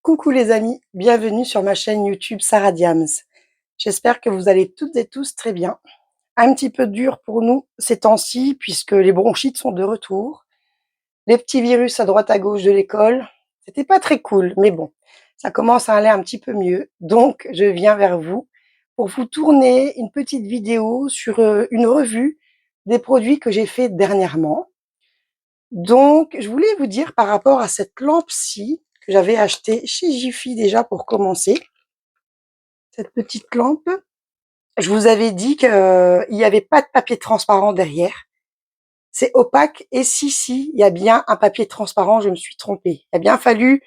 Coucou les amis, bienvenue sur ma chaîne YouTube Sarah Diams. J'espère que vous allez toutes et tous très bien. Un petit peu dur pour nous ces temps-ci puisque les bronchites sont de retour. Les petits virus à droite à gauche de l'école, c'était pas très cool, mais bon, ça commence à aller un petit peu mieux. Donc je viens vers vous pour vous tourner une petite vidéo sur une revue des produits que j'ai fait dernièrement. Donc, je voulais vous dire par rapport à cette lampe-ci que j'avais achetée chez Jiffy déjà pour commencer. Cette petite lampe, je vous avais dit qu'il n'y avait pas de papier transparent derrière. C'est opaque et si, il y a bien un papier transparent, je me suis trompée. Il a bien fallu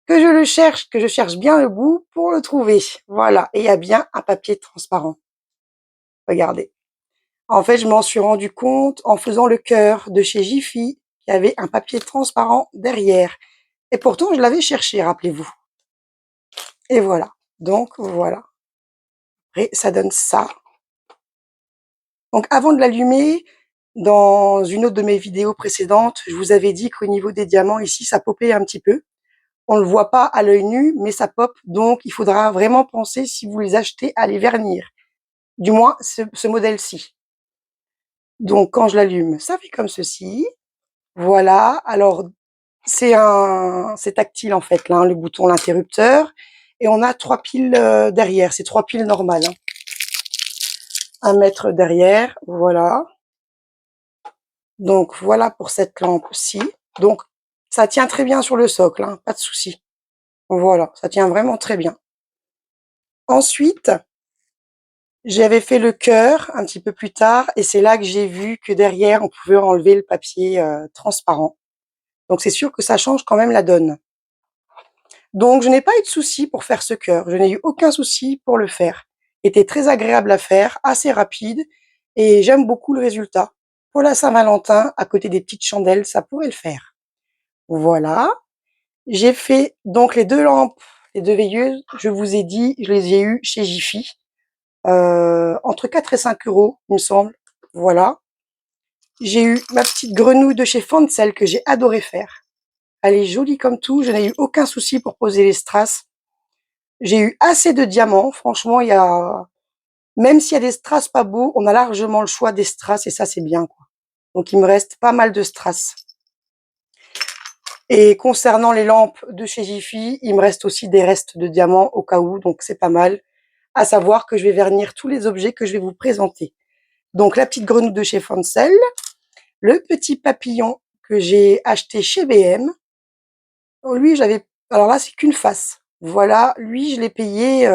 que je le cherche, que je cherche bien le bout pour le trouver. Voilà, et il y a bien un papier transparent. Regardez. En fait, je m'en suis rendu compte en faisant le cœur de chez Jiffy, qu'il y avait un papier transparent derrière. Et pourtant, je l'avais cherché, rappelez-vous. Et voilà. Donc, voilà. Et ça donne ça. Donc, avant de l'allumer, dans une autre de mes vidéos précédentes, je vous avais dit qu'au niveau des diamants, ici, ça popait un petit peu. On ne le voit pas à l'œil nu, mais ça pop. Donc, il faudra vraiment penser, si vous les achetez, à les vernir. Du moins, ce modèle-ci. Donc, quand je l'allume, ça fait comme ceci. Voilà. Alors, c'est tactile, en fait, là, hein, le bouton, l'interrupteur. Et on a 3 piles derrière. C'est 3 piles normales. Hein. 1 mètre derrière. Voilà. Donc, voilà pour cette lampe-ci. Donc, ça tient très bien sur le socle, hein, pas de souci. Voilà, ça tient vraiment très bien. Ensuite, j'avais fait le cœur un petit peu plus tard et c'est là que j'ai vu que derrière, on pouvait enlever le papier transparent. Donc, c'est sûr que ça change quand même la donne. Donc, je n'ai pas eu de souci pour faire ce cœur. Je n'ai eu aucun souci pour le faire. Il était très agréable à faire, assez rapide et j'aime beaucoup le résultat. Pour la Saint-Valentin, à côté des petites chandelles, ça pourrait le faire. Voilà. J'ai fait donc les 2 lampes, les 2 veilleuses, je vous ai dit, je les ai eues chez Jiffy, entre 4 et 5 €, il me semble. Voilà. J'ai eu ma petite grenouille de chez Fancel que j'ai adoré faire. Elle est jolie comme tout, je n'ai eu aucun souci pour poser les strass. J'ai eu assez de diamants, franchement, il y a même s'il y a des strass pas beaux, on a largement le choix des strass et ça, c'est bien, quoi. Donc il me reste pas mal de strass. Et concernant les lampes de chez Jiffy, il me reste aussi des restes de diamants au cas où, donc c'est pas mal. À savoir que je vais vernir tous les objets que je vais vous présenter. Donc la petite grenouille de chez Fancel, le petit papillon que j'ai acheté chez BM. Lui, alors là, c'est qu'une face. Voilà, lui, je l'ai payé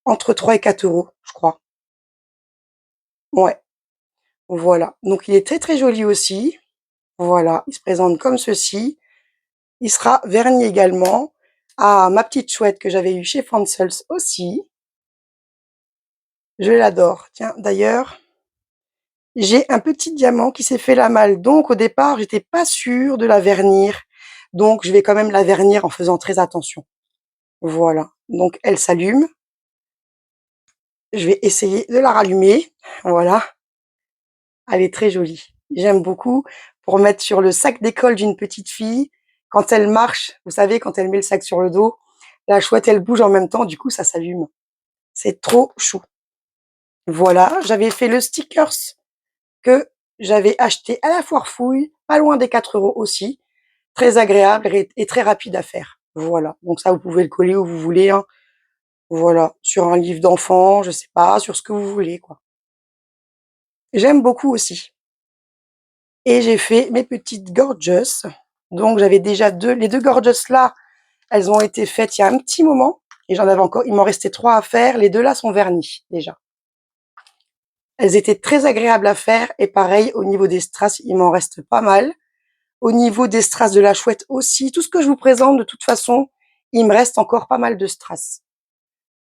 entre 3 et 4 €, je crois. Ouais, voilà. Donc il est très très joli aussi. Voilà, il se présente comme ceci. Il sera verni également. Ah, ma petite chouette que j'avais eue chez Fancels aussi. Je l'adore. Tiens, d'ailleurs, j'ai un petit diamant qui s'est fait la malle. Donc, au départ, j'étais pas sûre de la vernir. Donc, je vais quand même la vernir en faisant très attention. Voilà. Donc, elle s'allume. Je vais essayer de la rallumer. Voilà. Elle est très jolie. J'aime beaucoup pour mettre sur le sac d'école d'une petite fille. Quand elle marche, vous savez, quand elle met le sac sur le dos, la chouette, elle bouge en même temps. Du coup, ça s'allume. C'est trop chou. Voilà. J'avais fait le stickers que j'avais acheté à la foire fouille, pas loin des 4 € aussi. Très agréable et très rapide à faire. Voilà. Donc ça, vous pouvez le coller où vous voulez. Hein. Voilà. Sur un livre d'enfant, je sais pas, sur ce que vous voulez, quoi. J'aime beaucoup aussi. Et j'ai fait mes petites gorgeous. Donc j'avais déjà les 2 gorgeous là, elles ont été faites il y a un petit moment. Et j'en avais encore, il m'en restait 3 à faire. Les 2 là sont vernis, déjà. Elles étaient très agréables à faire. Et pareil, au niveau des strass, il m'en reste pas mal. Au niveau des strass de la chouette aussi, tout ce que je vous présente, de toute façon, il me reste encore pas mal de strass.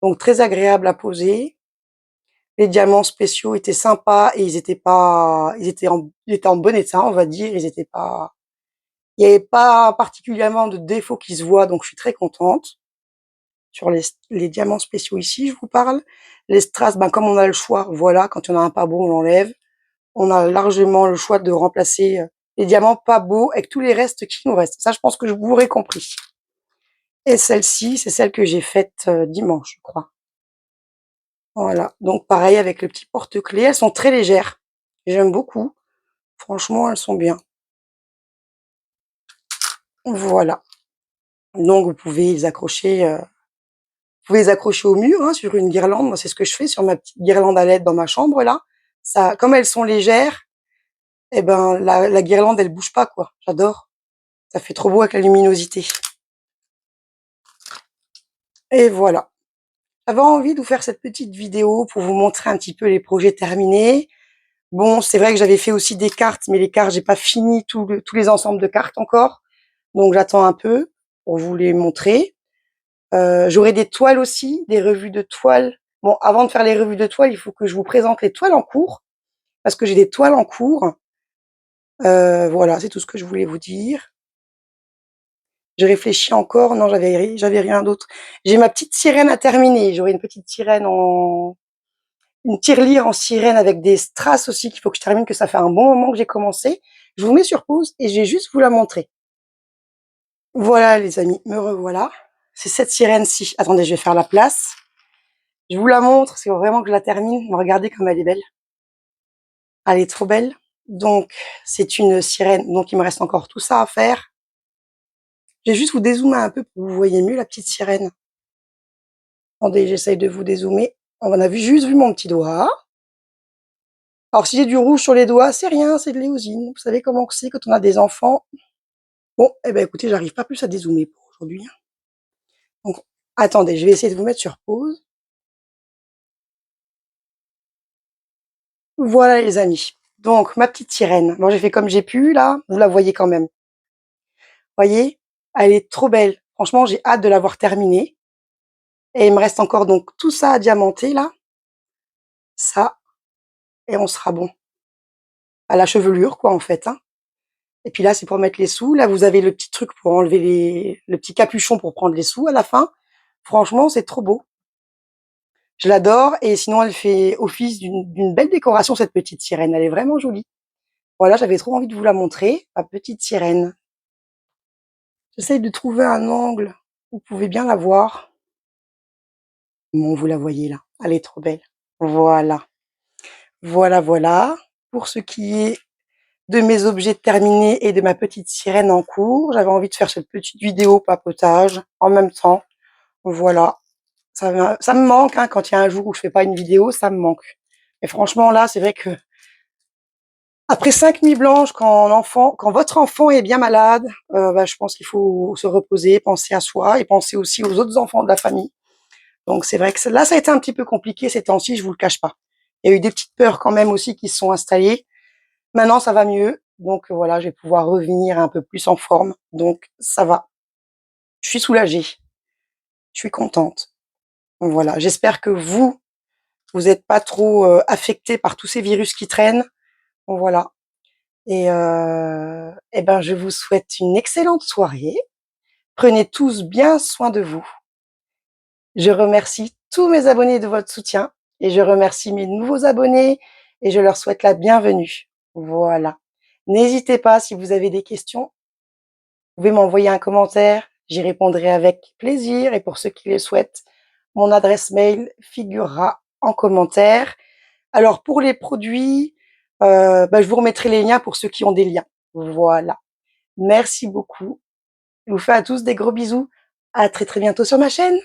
Donc très agréable à poser. Les diamants spéciaux étaient sympas et ils étaient en bon état, on va dire. Il n'y avait pas particulièrement de défauts qui se voient, donc je suis très contente. Sur les diamants spéciaux ici, je vous parle. Les strass, ben, comme on a le choix, voilà, quand il y en a un pas bon, on l'enlève. On a largement le choix de remplacer les diamants pas beaux avec tous les restes qui nous restent. Ça, je pense que je vous aurais compris. Et celle-ci, c'est celle que j'ai faite dimanche, je crois. Voilà, donc pareil avec le petit porte-clés. Elles sont très légères. J'aime beaucoup. Franchement, elles sont bien. Voilà. Donc vous pouvez les accrocher, au mur, hein, sur une guirlande. Moi, c'est ce que je fais sur ma petite guirlande à LED dans ma chambre là. Ça, comme elles sont légères, eh ben la guirlande elle bouge pas quoi. J'adore. Ça fait trop beau avec la luminosité. Et voilà. J'avais envie de vous faire cette petite vidéo pour vous montrer un petit peu les projets terminés. Bon, c'est vrai que j'avais fait aussi des cartes, mais les cartes, j'ai pas fini tous les ensembles de cartes encore. Donc j'attends un peu pour vous les montrer. J'aurai des toiles aussi, des revues de toiles. Bon, avant de faire les revues de toiles, il faut que je vous présente les toiles en cours, parce que j'ai des toiles en cours. Voilà, c'est tout ce que je voulais vous dire. Je réfléchis encore. Non, j'avais rien d'autre. J'ai ma petite sirène à terminer. J'aurai une petite sirène une tirelire en sirène avec des strass aussi qu'il faut que je termine, que ça fait un bon moment que j'ai commencé. Je vous mets sur pause et je vais juste vous la montrer. Voilà les amis, me revoilà. C'est cette sirène-ci. Attendez, je vais faire la place. Je vous la montre, c'est vraiment que je la termine. Regardez comme elle est belle. Elle est trop belle. Donc, c'est une sirène. Donc, il me reste encore tout ça à faire. Je vais juste vous dézoomer un peu pour que vous voyez mieux la petite sirène. Attendez, j'essaye de vous dézoomer. On a juste vu mon petit doigt. Alors, si j'ai du rouge sur les doigts, c'est rien, c'est de l'éosine. Vous savez comment c'est quand on a des enfants. Bon, eh ben écoutez, j'arrive pas plus à dézoomer pour aujourd'hui. Donc, attendez, je vais essayer de vous mettre sur pause. Voilà les amis. Donc, ma petite sirène. Bon, j'ai fait comme j'ai pu, là. Vous la voyez quand même. Voyez? Elle est trop belle. Franchement, j'ai hâte de l'avoir terminée. Et il me reste encore donc tout ça à diamanter, là. Ça. Et on sera bon. À la chevelure, quoi, en fait, hein. Et puis là, c'est pour mettre les sous. Là, vous avez le petit truc pour enlever le petit capuchon pour prendre les sous à la fin. Franchement, c'est trop beau. Je l'adore. Et sinon, elle fait office d'une belle décoration, cette petite sirène. Elle est vraiment jolie. Voilà, j'avais trop envie de vous la montrer, ma petite sirène. J'essaye de trouver un angle où vous pouvez bien la voir. Bon, vous la voyez là, elle est trop belle. Voilà. Voilà, voilà. Pour ce qui est de mes objets terminés et de ma petite sirène en cours, j'avais envie de faire cette petite vidéo papotage en même temps. Voilà. Ça me manque, hein, quand il y a un jour où je fais pas une vidéo, ça me manque. Et franchement, là, c'est vrai que après 5 nuits blanches, quand votre enfant est bien malade, bah, je pense qu'il faut se reposer, penser à soi et penser aussi aux autres enfants de la famille. Donc c'est vrai que là, ça a été un petit peu compliqué ces temps-ci, je vous le cache pas. Il y a eu des petites peurs quand même aussi qui se sont installées. Maintenant, ça va mieux. Donc voilà, je vais pouvoir revenir un peu plus en forme. Donc ça va. Je suis soulagée. Je suis contente. Donc voilà, j'espère que vous êtes pas trop affectés par tous ces virus qui traînent. Donc voilà. Et ben, je vous souhaite une excellente soirée. Prenez tous bien soin de vous. Je remercie tous mes abonnés de votre soutien et je remercie mes nouveaux abonnés et je leur souhaite la bienvenue. Voilà. N'hésitez pas si vous avez des questions, vous pouvez m'envoyer un commentaire, j'y répondrai avec plaisir et pour ceux qui le souhaitent, mon adresse mail figurera en commentaire. Alors pour les produits, bah, je vous remettrai les liens pour ceux qui ont des liens. Voilà. Merci beaucoup. Je vous fais à tous des gros bisous. À très, très bientôt sur ma chaîne.